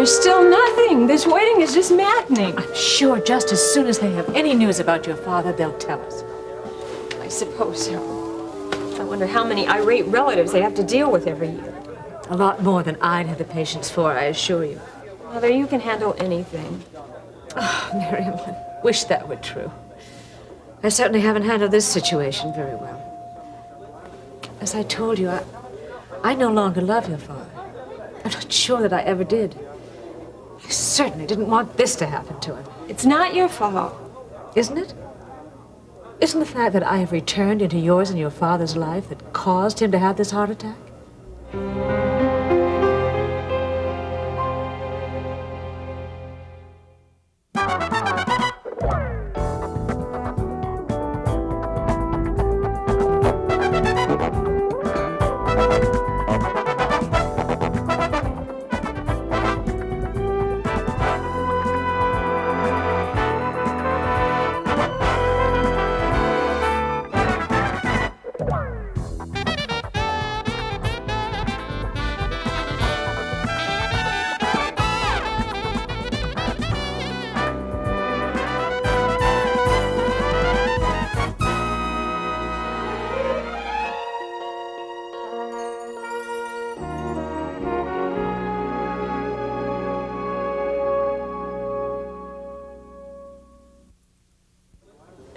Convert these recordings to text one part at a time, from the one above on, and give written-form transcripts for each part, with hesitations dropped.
there's still nothing. This waiting is just maddening. I'm sure just as soon as they have any news about your father, they'll tell us. I suppose so. I wonder how many irate relatives they have to deal with every year. A lot more than I'd have the patience for, I assure you. Mother, you can handle anything. Oh, Miriam, I wish that were true. I certainly haven't handled this situation very well. As I told you, I no longer love your father. I'm not sure that I ever did. I certainly didn't want this to happen to him. It's not your fault. Isn't it? Isn't the fact that I have returned into yours and your father's life that caused him to have this heart attack?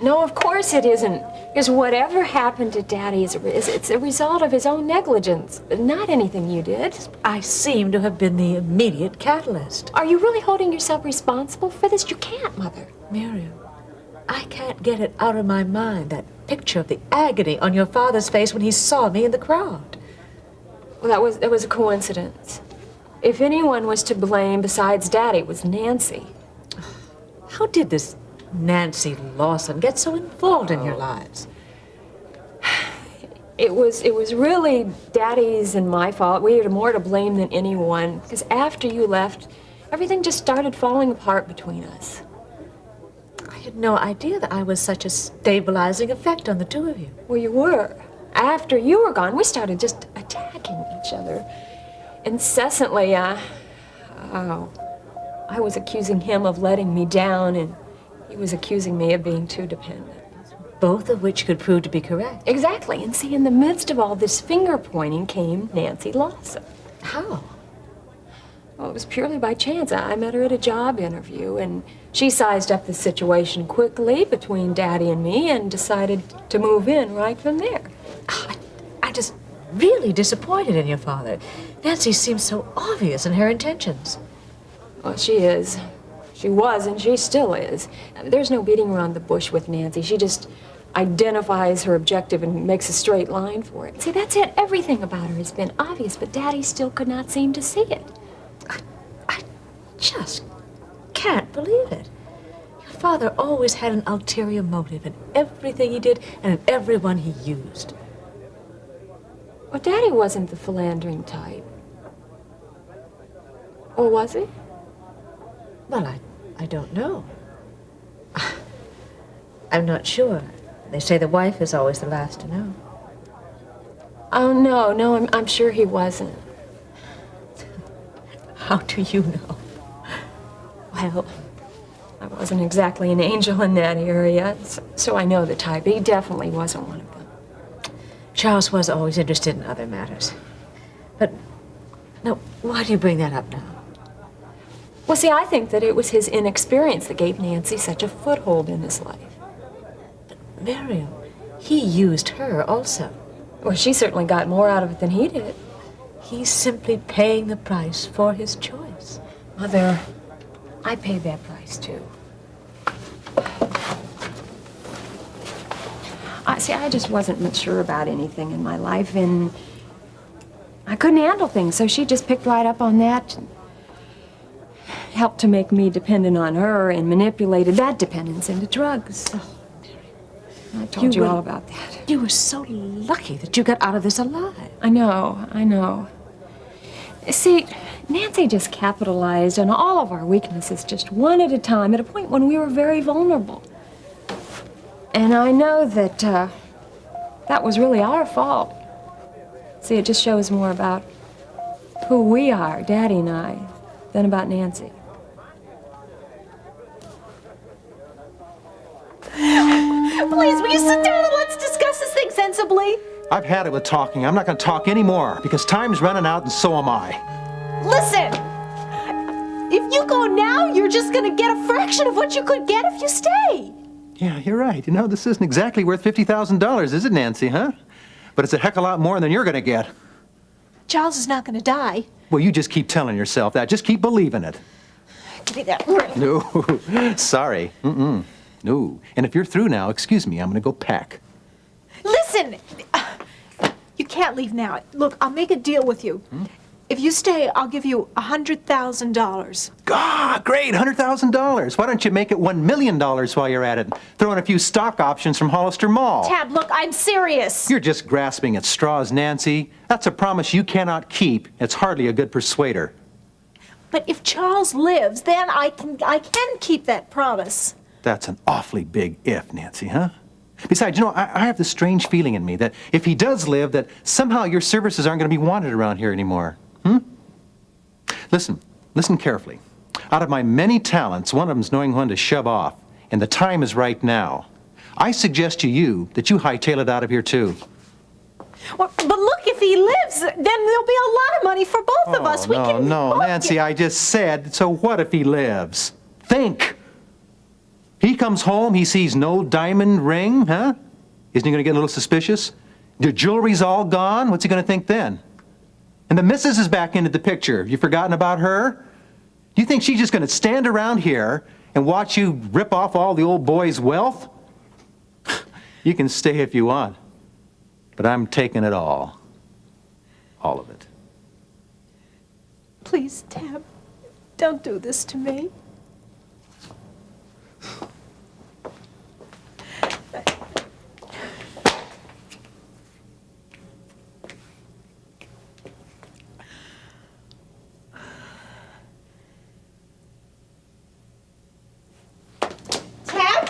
No, of course it isn't. Because whatever happened to Daddy it's a result of his own negligence, not anything you did. I seem to have been the immediate catalyst. Are you really holding yourself responsible for this? You can't, Mother. Miriam, I can't get it out of my mind, that picture of the agony on your father's face when he saw me in the crowd. Well, that was a coincidence. If anyone was to blame besides Daddy, it was Nancy. How did this Nancy Lawson get so involved in your lives? It was really Daddy's and my fault. We had more to blame than anyone. Because after you left, everything just started falling apart between us. I had no idea that I was such a stabilizing effect on the two of you. Well, you were. After you were gone, we started just attacking each other incessantly. I was accusing him of letting me down, and he was accusing me of being too dependent. Both of which could prove to be correct. Exactly. And see, in the midst of all this finger-pointing came Nancy Lawson. How? Well, it was purely by chance. I met her at a job interview, and she sized up the situation quickly between Daddy and me and decided to move in right from there. I'm just really disappointed in your father. Nancy seems so obvious in her intentions. Well, she is. She was, and she still is. There's no beating around the bush with Nancy. She just identifies her objective and makes a straight line for it. See, that's it. Everything about her has been obvious, but Daddy still could not seem to see it. I just can't believe it. Your father always had an ulterior motive in everything he did and in everyone he used. Well, Daddy wasn't the philandering type. Or was he? Well, I don't know. I'm not sure. They say the wife is always the last to know. Oh, no, I'm sure he wasn't. How do you know? Well, I wasn't exactly an angel in that area, so I know the type. He definitely wasn't one of them. Charles was always interested in other matters. But, now, why do you bring that up now? Well, see, I think that it was his inexperience that gave Nancy such a foothold in his life. But, Miriam, he used her also. Well, she certainly got more out of it than he did. He's simply paying the price for his choice. Mother, I paid that price, too. I just wasn't mature about anything in my life, and I couldn't handle things, so she just picked right up on that and helped to make me dependent on her and manipulated that dependence into drugs. Oh, I told you all about that. You were so lucky that you got out of this alive. I know. See, Nancy just capitalized on all of our weaknesses just one at a time at a point when we were very vulnerable. And I know that that was really our fault. See, it just shows more about who we are, Daddy and I, Then about Nancy. Please, will you sit down and let's discuss this thing sensibly? I've had it with talking. I'm not going to talk anymore because time's running out and so am I. Listen, if you go now, you're just going to get a fraction of what you could get if you stay. Yeah, you're right. You know, this isn't exactly worth $50,000, is it, Nancy, huh? But it's a heck of a lot more than you're going to get. Charles is not going to die. Well, you just keep telling yourself that. Just keep believing it. Give me that ring. No, sorry. No. And if you're through now, excuse me, I'm going to go pack. Listen, you can't leave now. Look, I'll make a deal with you. If you stay, I'll give you $100,000. Ah, great, $100,000. Why don't you make it $1 million while you're at it? Throw in a few stock options from Hollister Mall. Tab, look, I'm serious. You're just grasping at straws, Nancy. That's a promise you cannot keep. It's hardly a good persuader. But if Charles lives, then I can keep that promise. That's an awfully big if, Nancy, huh? Besides, you know, I have this strange feeling in me that if he does live, that somehow your services aren't going to be wanted around here anymore. Listen carefully. Out of my many talents, one of them's knowing when to shove off, and the time is right now. I suggest to you that you hightail it out of here, too. Well, but look, if he lives, then there'll be a lot of money for both of us. We can No, both Nancy, get... I just said, so what if he lives? Think. He comes home, he sees no diamond ring, huh? Isn't he going to get a little suspicious? Your jewelry's all gone. What's he going to think then? And the missus is back into the picture. Have you forgotten about her? Do you think she's just going to stand around here and watch you rip off all the old boy's wealth? You can stay if you want, but I'm taking it all. All of it. Please, Tab, don't do this to me. Tab?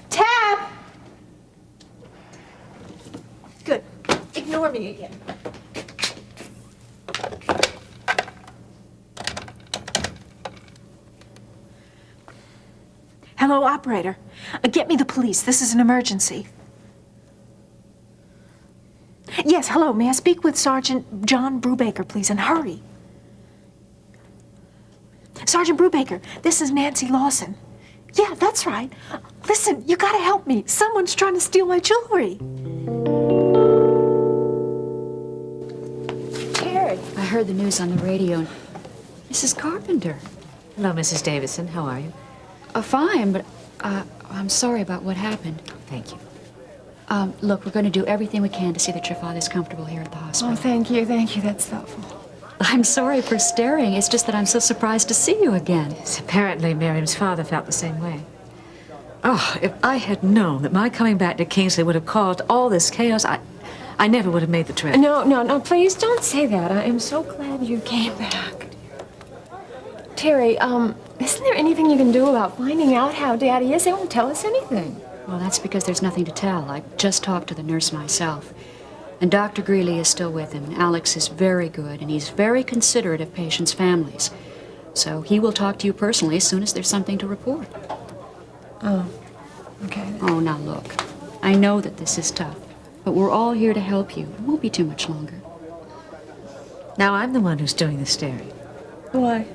Tab? Good. Ignore me again. Hello, operator. Get me the police. This is an emergency. Yes, hello. May I speak with Sergeant John Brubaker, please, and hurry. Sergeant Brubaker, this is Nancy Lawson. Yeah, that's right. Listen, you gotta help me. Someone's trying to steal my jewelry. Terry, I heard the news on the radio. Mrs. Carpenter. Hello, Mrs. Davidson. How are you? Fine, but I'm sorry about what happened. Thank you. Look, we're going to do everything we can to see that your father's comfortable here at the hospital. Oh, thank you. That's thoughtful. I'm sorry for staring. It's just that I'm so surprised to see you again. Yes, apparently Miriam's father felt the same way. Oh, if I had known that my coming back to Kingsley would have caused all this chaos, I never would have made the trip. No, please don't say that. I am so glad you came back. Terry, isn't there anything you can do about finding out how Daddy is? They won't tell us anything. Well, that's because there's nothing to tell. I just talked to the nurse myself. And Dr. Greeley is still with him. And Alex is very good, and he's very considerate of patients' families. So he will talk to you personally as soon as there's something to report. Oh, okay. Oh, now look. I know that this is tough, but we're all here to help you. It won't be too much longer. Now I'm the one who's doing the staring. Why?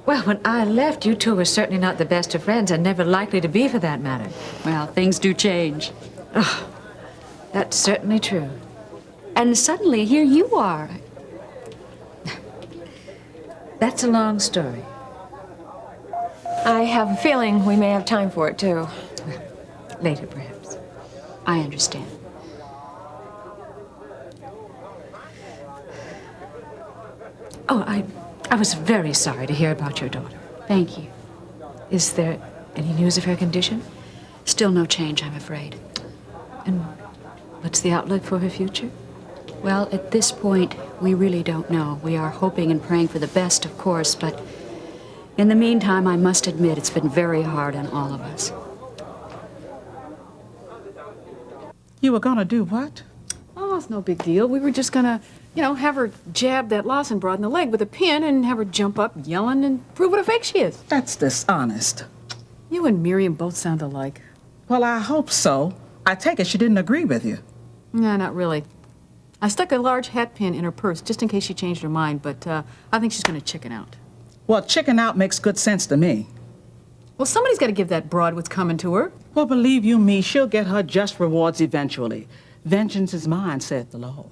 Well, when I left, you two were certainly not the best of friends and never likely to be for that matter. Well, things do change. Oh, that's certainly true. And suddenly, here you are. That's a long story. I have a feeling we may have time for it, too. Later, perhaps. I understand. Oh, I was very sorry to hear about your daughter. Thank you. Is there any news of her condition? Still no change, I'm afraid. And what's the outlook for her future? Well, at this point, we really don't know. We are hoping and praying for the best, of course, but in the meantime, I must admit it's been very hard on all of us. You were gonna do what? Oh, it's no big deal. We were just gonna You know, have her jab that Lawson broad in the leg with a pin and have her jump up yelling and prove what a fake she is. That's dishonest. You and Miriam both sound alike. Well, I hope so. I take it she didn't agree with you. Nah, not really. I stuck a large hat pin in her purse just in case she changed her mind, but I think she's going to chicken out. Well, chicken out makes good sense to me. Well, somebody's got to give that broad what's coming to her. Well, believe you me, she'll get her just rewards eventually. Vengeance is mine, saith the Lord.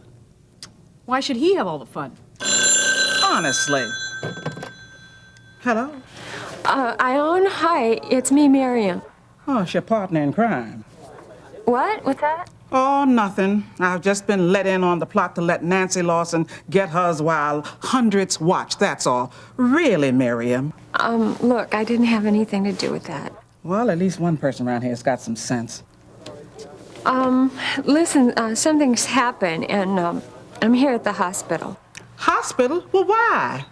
Why should he have all the fun? Honestly. Hello? Ione, hi, it's me, Miriam. Oh, it's your partner in crime. What? What's that? Oh, nothing. I've just been let in on the plot to let Nancy Lawson get hers while hundreds watch, that's all. Really, Miriam? Look, I didn't have anything to do with that. Well, at least one person around here has got some sense. Listen, something's happened, and, I'm here at the hospital. Hospital? Well, why?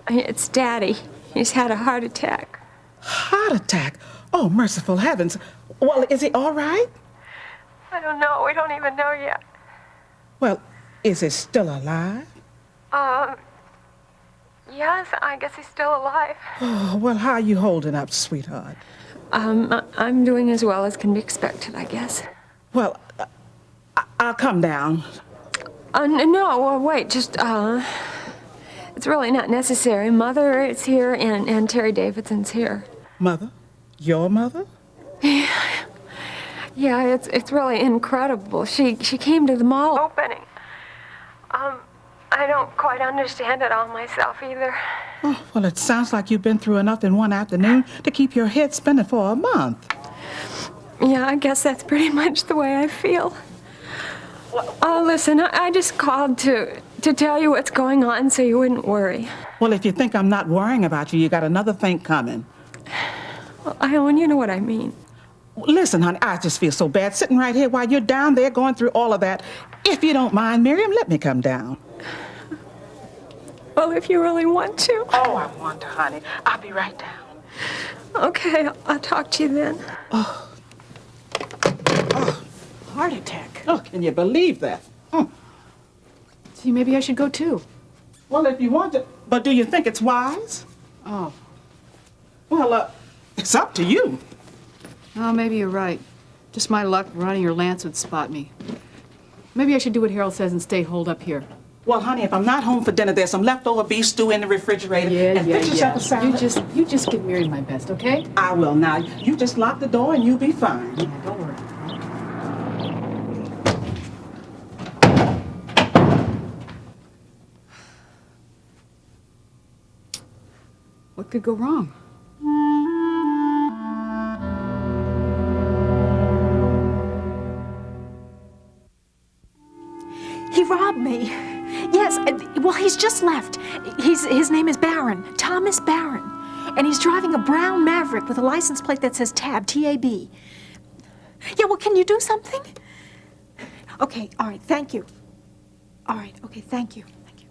It's Daddy. He's had a heart attack. Heart attack? Oh, merciful heavens. Well, is he all right? I don't know. We don't even know yet. Well, is he still alive? Yes, I guess he's still alive. Oh, well, how are you holding up, sweetheart? I'm doing as well as can be expected, I guess. Well, I'll come down. No, wait, just, it's really not necessary. Mother is here, and Terry Davidson's here. Mother? Your mother? Yeah, it's really incredible. She came to the mall opening. I don't quite understand it all myself either. Oh, well, it sounds like you've been through enough in one afternoon to keep your head spinning for a month. Yeah, I guess that's pretty much the way I feel. Listen, I just called to tell you what's going on so you wouldn't worry. Well, if you think I'm not worrying about you, you got another thing coming. Well, Ione, you know what I mean. Listen, honey, I just feel so bad sitting right here while you're down there going through all of that. If you don't mind, Miriam, let me come down. Well, if you really want to. Oh, I want to, honey. I'll be right down. Okay, I'll talk to you then. Heart attack. Oh, can you believe that? See, maybe I should go too. Well, if you want to. But do you think it's wise? Oh. Well, it's up to you. Oh, maybe you're right. Just my luck, Ronnie or Lance would spot me. Maybe I should do what Harold says and stay holed up here. Well, honey, if I'm not home for dinner, there's some leftover beef stew in the refrigerator. And fix yourself a salad. You just give Mary my best, okay? I will. Now, you just lock the door and you'll be fine. Yeah, don't worry. What could go wrong? He robbed me. Yes, well, he's just left. His name is Barron, Thomas Barron. And he's driving a brown Maverick with a license plate that says TAB, T-A-B. Yeah, well, can you do something? Okay, all right, thank you. All right, okay, thank you. Thank you.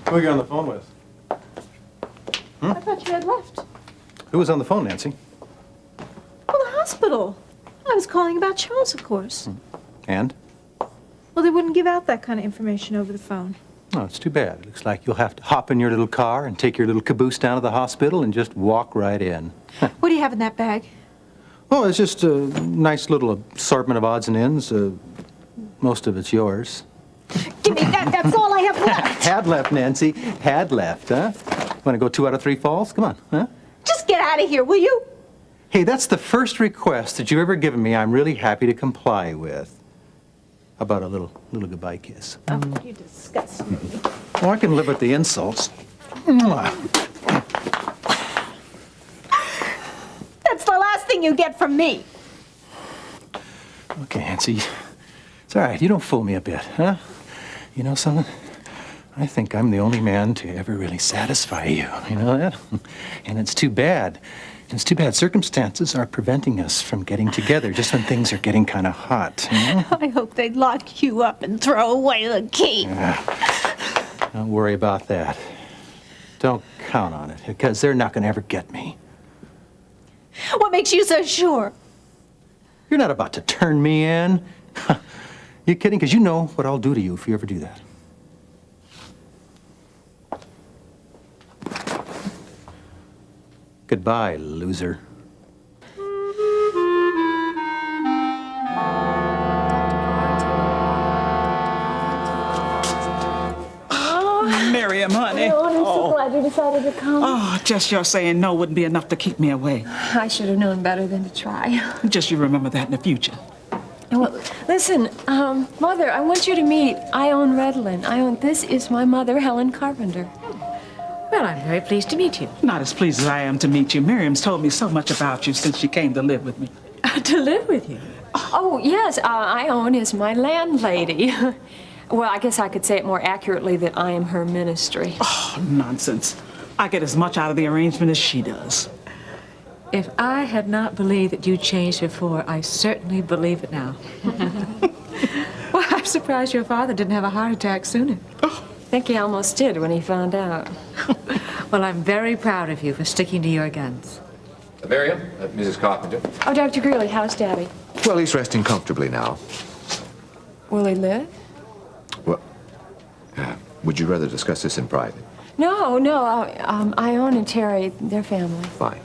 Who are you on the phone with? I thought you had left. Who was on the phone, Nancy? Well, the hospital. I was calling about Charles, of course. And? Well, they wouldn't give out that kind of information over the phone. Oh, it's too bad. It looks like you'll have to hop in your little car and take your little caboose down to the hospital and just walk right in. What do you have in that bag? Oh, it's just a nice little assortment of odds and ends. Most of it's yours. Give me that. That's all I have left. Had left, Nancy. Had left, huh? Want to go 2 out of 3 falls? Come on, huh? Just get out of here, will you? Hey, that's the first request that you've ever given me I'm really happy to comply with. How about a little goodbye kiss? Oh, you disgust me. Oh, I can live with the insults. Mwah. That's the last thing you get from me. Okay, Nancy. It's all right. You don't fool me a bit, huh? You know something? I think I'm the only man to ever really satisfy you. You know that? And it's too bad. It's too bad circumstances are preventing us from getting together just when things are getting kind of hot. You know? I hope they'd lock you up and throw away the key. Don't worry about that. Don't count on it, because they're not going to ever get me. What makes you so sure? You're not about to turn me in. You kidding? Because you know what I'll do to you if you ever do that. Goodbye, loser. Miriam, honey. Oh, I'm so glad you decided to come. Oh, just your saying no wouldn't be enough to keep me away. I should have known better than to try. Just you remember that in the future. Well, listen, Mother, I want you to meet Ione Redlin. This is my mother, Helen Carpenter. Well, I'm very pleased to meet you. Not as pleased as I am to meet you. Miriam's told me so much about you since she came to live with me. To live with you? Oh, yes, Ione is my landlady. Well, I guess I could say it more accurately that I am her ministry. Oh, nonsense. I get as much out of the arrangement as she does. If I had not believed that you changed before, I certainly believe it now. Well, I'm surprised your father didn't have a heart attack sooner. I think he almost did when he found out. Well, I'm very proud of you for sticking to your guns. Miriam, Mrs. Carpenter. Oh, Dr. Greeley, how's Daddy? Well, he's resting comfortably now. Will he live? Well, would you rather discuss this in private? No, Ione and Terry, their family. Fine.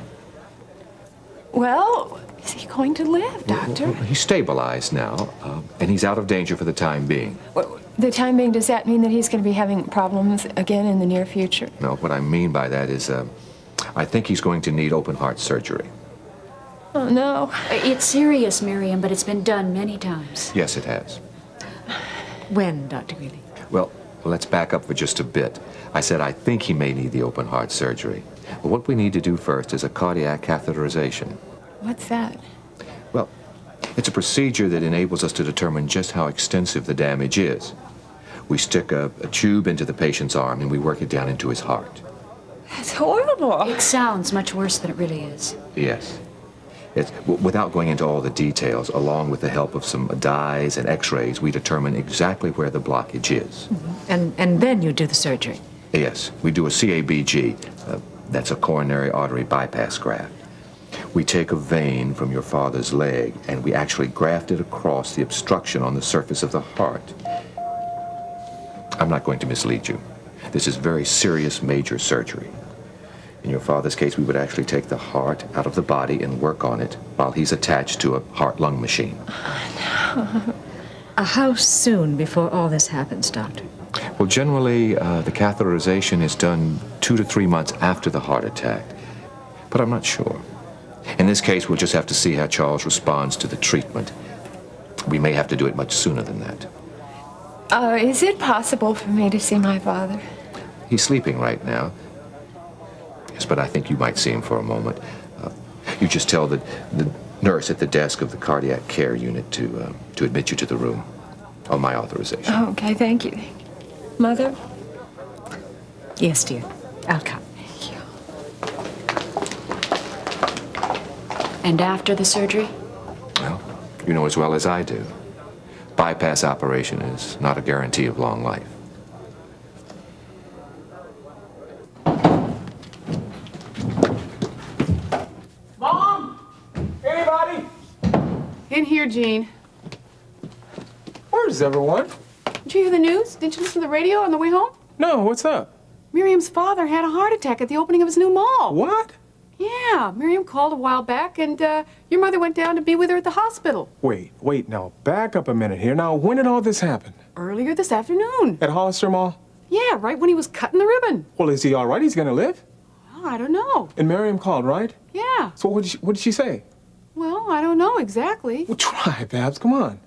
Well, is he going to live, Doctor? Well, he's stabilized now, and he's out of danger for the time being. Well, the time being, does that mean that he's going to be having problems again in the near future? No, what I mean by that is, I think he's going to need open heart surgery. Oh, no. It's serious, Miriam, but it's been done many times. Yes, it has. When, Dr. Greeley? Well, let's back up for just a bit. I said I think he may need the open heart surgery. But what we need to do first is a cardiac catheterization. What's that? Well, it's a procedure that enables us to determine just how extensive the damage is. We stick a tube into the patient's arm and we work it down into his heart. That's horrible. It sounds much worse than it really is. Yes. Without going into all the details, along with the help of some dyes and x-rays, we determine exactly where the blockage is. And then you do the surgery. Yes, we do a CABG. That's a coronary artery bypass graft. We take a vein from your father's leg and we actually graft it across the obstruction on the surface of the heart. I'm not going to mislead you. This is very serious major surgery. In your father's case, we would actually take the heart out of the body and work on it while he's attached to a heart-lung machine. How soon before all this happens, Doctor? Well, generally, the catheterization is done 2 to 3 months after the heart attack, but I'm not sure. In this case, we'll just have to see how Charles responds to the treatment. We may have to do it much sooner than that. Is it possible for me to see my father? He's sleeping right now. Yes, but I think you might see him for a moment. You just tell the nurse at the desk of the cardiac care unit to admit you to the room on my authorization. Oh, okay, thank you. Mother? Yes, dear. I'll come. Thank you. And after the surgery? Well, you know as well as I do. Bypass operation is not a guarantee of long life. Mom? Anybody? In here, Jean. Where's everyone? Did you hear the news? Didn't you listen to the radio on the way home? No, what's up? Miriam's father had a heart attack at the opening of his new mall. What? Yeah, Miriam called a while back, and your mother went down to be with her at the hospital. Wait, now, back up a minute here. Now, when did all this happen? Earlier this afternoon. At Hollister Mall? Yeah, right when he was cutting the ribbon. Well, is he all right? He's gonna live? Oh, I don't know. And Miriam called, right? Yeah. So what did she say? Well, I don't know exactly. Well, try, Babs, come on.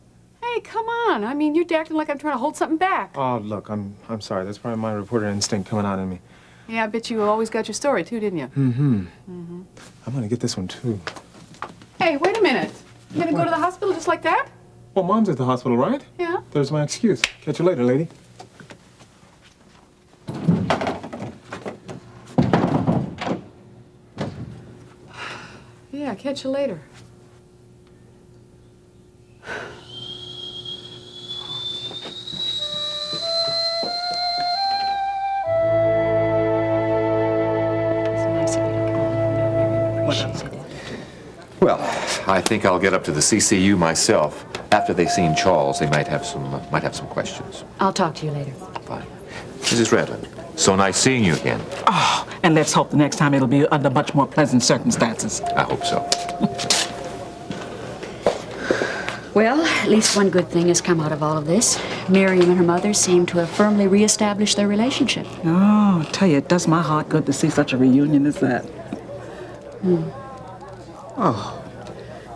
Hey, come on. I mean, you're acting like I'm trying to hold something back. Oh, look, I'm sorry. That's probably my reporter instinct coming out in me. Yeah, I bet you always got your story, too, didn't you? I'm gonna get this one, too. Hey, wait a minute. You gonna go to the hospital just like that? Well, Mom's at the hospital, right? Yeah. There's my excuse. Catch you later, lady. Yeah, catch you later. It's nice of you to call. Miriam appreciates it. Well, I think I'll get up to the CCU myself. After they've seen Charles, they might have some questions. I'll talk to you later. Fine. Mrs. Redland, so nice seeing you again. Oh, and let's hope the next time it'll be under much more pleasant circumstances. I hope so. Well, at least one good thing has come out of all of this. Miriam and her mother seem to have firmly reestablished their relationship. Oh, I tell you, it does my heart good to see such a reunion as that. Oh,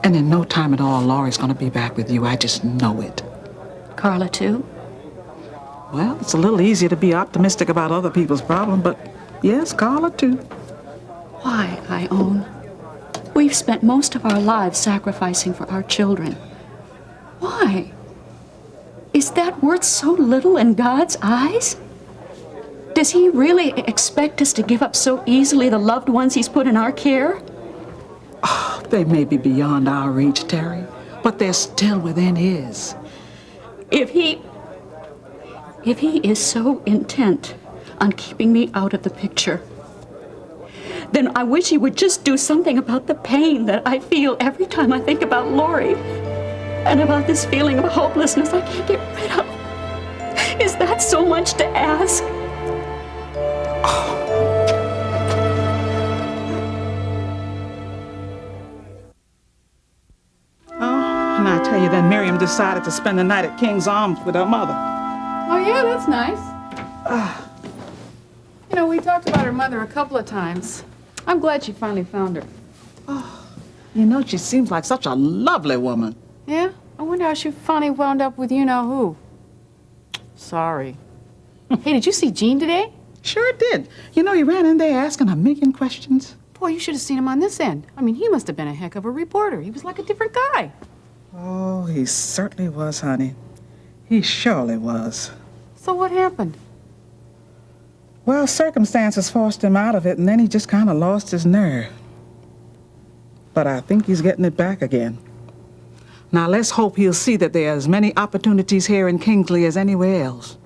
and in no time at all, Laurie's gonna be back with you. I just know it. Carla, too? Well, it's a little easier to be optimistic about other people's problems, but yes, Carla too. Why, Ione? We've spent most of our lives sacrificing for our children. Why? Is that worth so little in God's eyes? Does He really expect us to give up so easily the loved ones He's put in our care? They may be beyond our reach, Terry, but they're still within His. If he is so intent on keeping me out of the picture, then I wish he would just do something about the pain that I feel every time I think about Laurie and about this feeling of hopelessness I can't get rid of. Is that so much to ask? And I tell you, then Miriam decided to spend the night at King's Arms with her mother. Oh, yeah, that's nice. You know, we talked about her mother a couple of times. I'm glad she finally found her. You know, she seems like such a lovely woman. Yeah? I wonder how she finally wound up with you-know-who. Sorry. Hey, did you see Gene today? Sure did. You know, he ran in there asking a million questions. Boy, you should have seen him on this end. I mean, he must have been a heck of a reporter. He was like a different guy. Oh, he certainly was, honey. He surely was. So what happened? Well, circumstances forced him out of it, and then he just kind of lost his nerve. But I think he's getting it back again. Now, let's hope he'll see that there are as many opportunities here in Kingsley as anywhere else.